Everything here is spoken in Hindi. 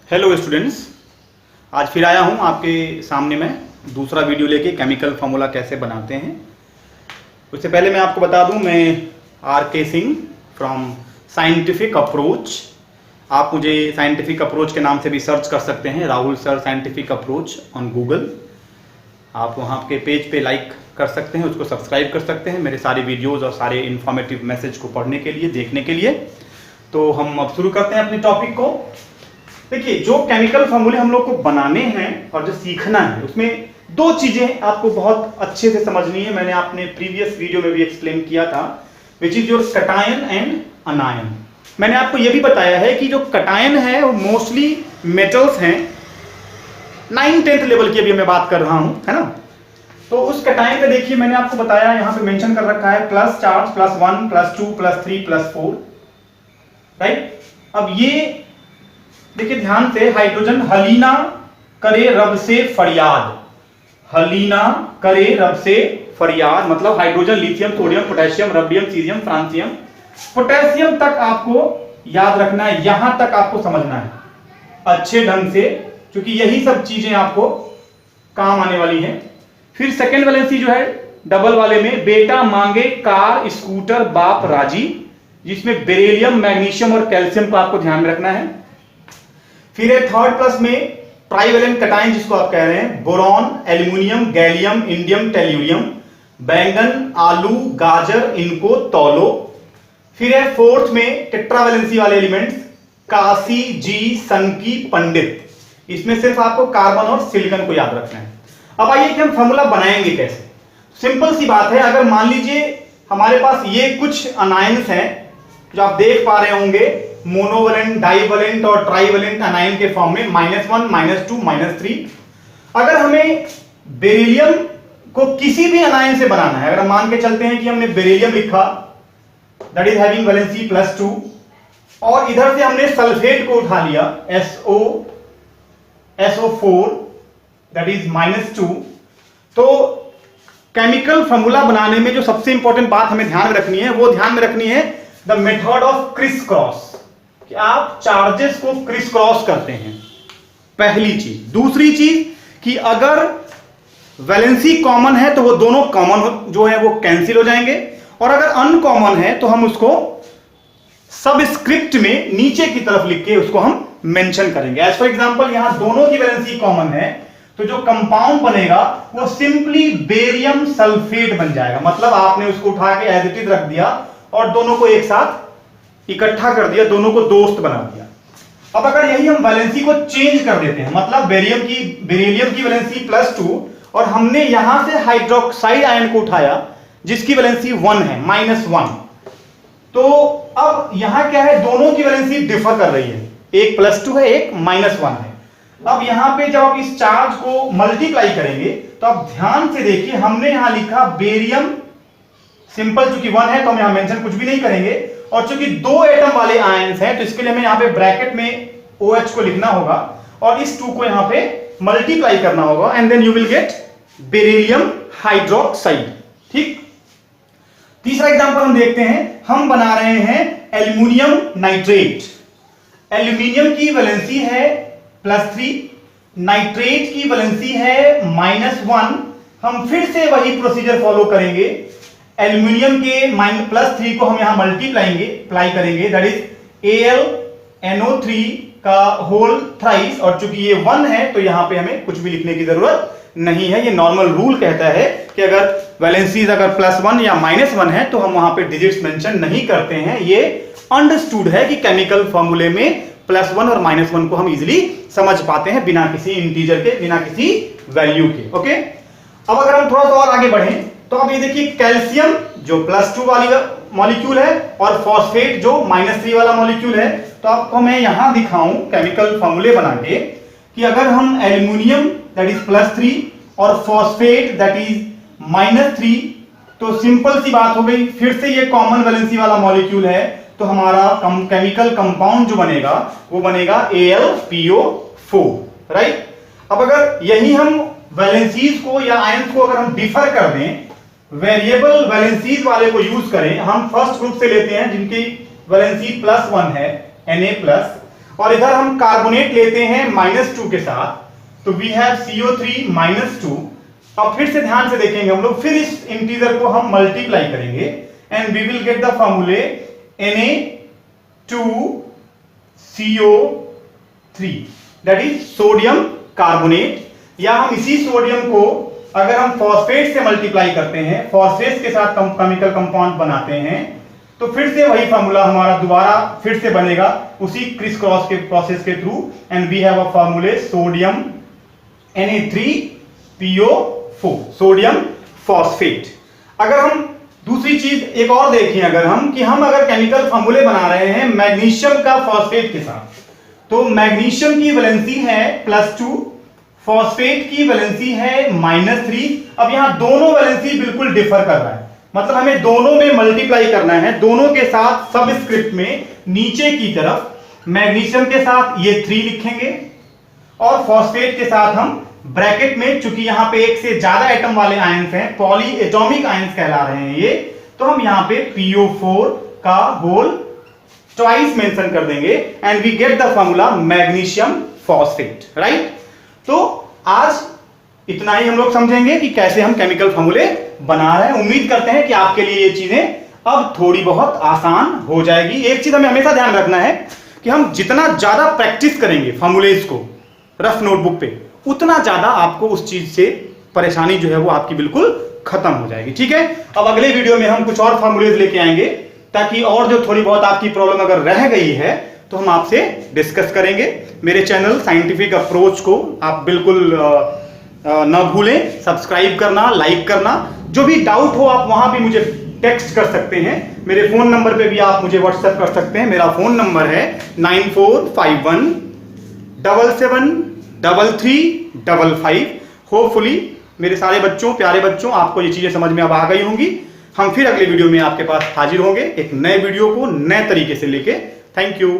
हेलो स्टूडेंट्स, आज फिर आया हूं आपके सामने मैं दूसरा वीडियो लेके केमिकल फार्मूला कैसे बनाते हैं। उससे पहले मैं आपको बता दूं, मैं R K. Singh from scientific approach. आप मुझे साइंटिफिक अप्रोच के नाम से भी सर्च कर सकते हैं, Rahul sir scientific approach on Google. आप वहाँ के पेज पे लाइक कर सकते हैं, उसको सब्सक्राइब कर सकते हैं मेरे सारे वीडियोज़ और सारे इन्फॉर्मेटिव मैसेज को पढ़ने के लिए, देखने के लिए। तो हम अब शुरू करते हैं अपने टॉपिक को। देखिए, जो केमिकल फार्मूले हम लोग को बनाने हैं और जो सीखना है, उसमें दो चीजें आपको बहुत अच्छे से समझनी है। मैंने अपने प्रीवियस वीडियो में भी एक्सप्लेन किया था, which is your cation and अनायन। मैंने आपको यह भी बताया है कि जो कटायन है वो मोस्टली मेटल्स हैं, 9-10th लेवल की अभी मैं बात कर रहा हूं, है ना। तो उस कटायन पे देखिए, मैंने आपको बताया, यहां पे मेंशन कर रखा है प्लस चार्ज, +1, +2, +3, +4, राइट। अब ये देखिए ध्यान से, हाइड्रोजन हलीना करे रब से फरियाद, हलीना करे रब से फरियाद मतलब hydrogen, lithium, sodium, potassium, rubidium, cerium, francium, potassium तक आपको याद रखना है, यहां तक आपको समझना है अच्छे ढंग से, क्योंकि यही सब चीजें आपको काम आने वाली हैं। फिर सेकेंड वैलेंसी जो है डबल वाले में, बेटा मांगे कार स्कूटर बाप राजी, जिसमें बेरिलियम, मैग्नीशियम और कैल्शियम को आपको ध्यान में रखना है। फिर है थर्ड प्लस में ट्राइवेलेंट कटायन, जिसको आप कह रहे हैं boron, aluminium, gallium, indium, tellurium, बैंगन, आलू, गाजर, इनको तौलो। फिर है फोर्थ में टेट्रावेलेंसी वाले एलिमेंट्स, काशी, जी, सनकी, पंडित। इसमें सिर्फ आपको कार्बन और सिलिकॉन को याद रखना है। अब आइए कि हम फॉर्मूला बनाएंगे कैसे। सिंपल सी बात है, अगर मान लीजिए हमारे पास ये कुछ अनायंस हैं जो आप देख पा रहे होंगे, मोनोवेलेंट, डाइवेलेंट और ट्राइवेलेंट अनायन के फॉर्म में, -1, -2, -3। अगर हमें बेरिलियम को किसी भी अनायन से बनाना है, अगर हम मान के चलते हैं कि हमने बेरिलियम लिखा, दैट इज हैविंग वैलेंसी +2, और इधर से हमने सल्फेट को उठा लिया, SO4, दैट इज -2। तो केमिकल फॉर्मूला बनाने में जो सबसे इंपॉर्टेंट बात हमें ध्यान में रखनी है, वो ध्यान में रखनी है the method of criss cross, कि आप चार्जेस को क्रिस क्रॉस करते हैं, पहली चीज। दूसरी चीज कि अगर वैलेंसी कॉमन है तो वो दोनों कॉमन जो है वो कैंसिल हो जाएंगे, और अगर अनकॉमन है तो हम उसको सबस्क्रिप्ट में नीचे की तरफ लिख के उसको हम मेंशन करेंगे। एज फॉर एग्जांपल, यहां दोनों की वैलेंसी कॉमन है, तो जो कंपाउंड बनेगा वो सिंपली बेरियम सल्फेट बन जाएगा। मतलब आपने उसको उठा के एज इट इज रख दिया और दोनों को एक साथ इकट्ठा कर दिया, दोनों को दोस्त बना दिया। अब अगर यही हम वैलेंसी को चेंज कर देते हैं, मतलब बेरिलियम की वैलेंसी +2 और हमने यहां से हाइड्रोक्साइड आयन को उठाया जिसकी वैलेंसी 1 है, -1, तो अब यहां क्या है, दोनों की वैलेंसी डिफर कर रही है, एक +2 है, एक -1 है। अब यहां पे जब आप इस चार्ज को मल्टीप्लाई करेंगे तो आप ध्यान से देखिए, हमने यहां लिखा बेरियम, सिंपल चूंकि 1 है तो हम यहां मेंशन कुछ भी नहीं करेंगे, और चूंकि 2 एटम वाले आयंस हैं तो इसके लिए हमें यहां पे ब्रैकेट में OH को लिखना होगा और इस 2 को यहां पे मल्टीप्लाई करना होगा, and then you will get beryllium hydroxide. ठीक। तीसरा एग्जांपल हम देखते हैं, हम बना रहे हैं एल्यूमिनियम नाइट्रेट। एल्यूमिनियम की वैलेंसी है +3, नाइट्रेट की वैलेंसी है -1। हम फिर से वही प्रोसीजर फॉलो करेंगे, एल्यूमिनियम के +3 को हम यहां मल्टीप्लाई करेंगे, दैट इज AlNO3 का होल थ्राइस, और चूंकि ये 1 है तो यहां पे हमें कुछ भी लिखने की जरूरत नहीं है। ये नॉर्मल रूल कहता है कि अगर वैलेंसीज अगर +1 या -1 है तो हम वहां पे डिजिट्स मेंशन नहीं करते हैं। ये अंडरस्टूड है कि केमिकल फॉर्मूले में +1 और -1 को हम इजीली समझ पाते हैं बिना किसी इंटीजर के, बिना किसी वैल्यू के। ओके। अब अगर हम थोड़ा सा और आगे बढ़ें तो अब ये देखिए, कैल्शियम जो +2 वाली मॉलिक्यूल है और फॉस्फेट जो -3 वाला मॉलिक्यूल है। तो आपको मैं यहां दिखाऊं केमिकल फॉर्मूले बना के कि अगर हम एल्यूमिनियम दैट इज +3 और फॉस्फेट दैट इज -3, तो सिंपल सी बात हो गई, फिर से ये कॉमन वैलेंसी वाला मॉलिक्यूल है, तो हमारा केमिकल कंपाउंड जो बनेगा वो बनेगा AlPO4, राइट। अब अगर यही हम वैलेंसीज को या आयंस को अगर हम डिफर कर दें, वेरिएबल वैलेंसीज वाले को यूज करें, हम फर्स्ट ग्रुप से लेते हैं जिनकी वैलेंसी +1 है, Na+, और इधर हम कार्बोनेट लेते हैं -2 के साथ, तो वी हैव CO3 -2। अब फिर से ध्यान से देखेंगे हम लोग, फिर इस इंटीजर को हम मल्टीप्लाई करेंगे and we will get the formulae Na2CO3 that is sodium carbonate. या हम इसी सोडियम को अगर हम फॉस्फेट से मल्टीप्लाई करते हैं, फॉस्फेट के साथ केमिकल कंपाउंड बनाते हैं, तो फिर से वही फॉर्मूला हमारा दोबारा फिर से बनेगा उसी क्रिस क्रॉस के प्रोसेस के through and we have a formulae sodium Na3PO4 sodium phosphate. अगर हम दूसरी चीज एक और देखें, अगर अगर केमिकल फॉर्मूले बना रहे हैं मैग्नीशियम का फॉस्फेट के साथ, तो मैग्नीशियम की वैलेंसी है +2, फॉस्फेट की वैलेंसी है -3। अब यहां दोनों वैलेंसी बिल्कुल डिफर कर रहा है, मतलब हमें दोनों में मल्टीप्लाई करना है, दोनों के साथ सबस्क्रिप्ट में नीचे की तरफ मैग्नीशियम के साथ ये 3 लिखेंगे और फॉस्फेट के साथ हम ब्रैकेट में, चूंकि यहां पे एक से ज्यादा एटम वाले आयंस हैं, पॉली एटॉमिक आयंस कहला रहे हैं ये, तो हम यहां पे PO4 का होल ट्वाइस मेंशन कर देंगे and we get the formula magnesium phosphate, right. तो आज इतना ही हम लोग समझेंगे कि कैसे हम केमिकल फॉर्मूले बना रहे हैं। उम्मीद करते हैं कि आपके लिए ये चीजें अब थोड़ी बहुत आसान हो जाएगी। एक चीज हमें हमेशा ध्यान रखना है कि हम जितना ज्यादा प्रैक्टिस करेंगे फॉर्मूलेज को रफ नोटबुक पे, उतना ज्यादा आपको उस चीज से परेशानी जो है वो आपकी बिल्कुल खत्म हो जाएगी, ठीक है। अब अगले वीडियो में हम कुछ और फॉर्मूलेज लेके आएंगे, ताकि और जो थोड़ी बहुत आपकी प्रॉब्लम अगर रह गई है तो हम आपसे डिस्कस करेंगे। मेरे चैनल साइंटिफिक अप्रोच को आप बिल्कुल ना भूलें सब्सक्राइब करना, लाइक करना। जो भी डाउट हो आप वहां भी मुझे टेक्स्ट कर सकते हैं, मेरे फोन नंबर पे भी आप मुझे व्हाट्सएप कर सकते हैं। मेरा फोन नंबर है 9451773355। होपफुली मेरे सारे बच्चों, प्यारे बच्चों, आपको ये चीजें समझ में अब आ गई होंगी। हम फिर अगले वीडियो में आपके पास हाजिर होंगे एक नए वीडियो को नए तरीके से लेके। Thank you.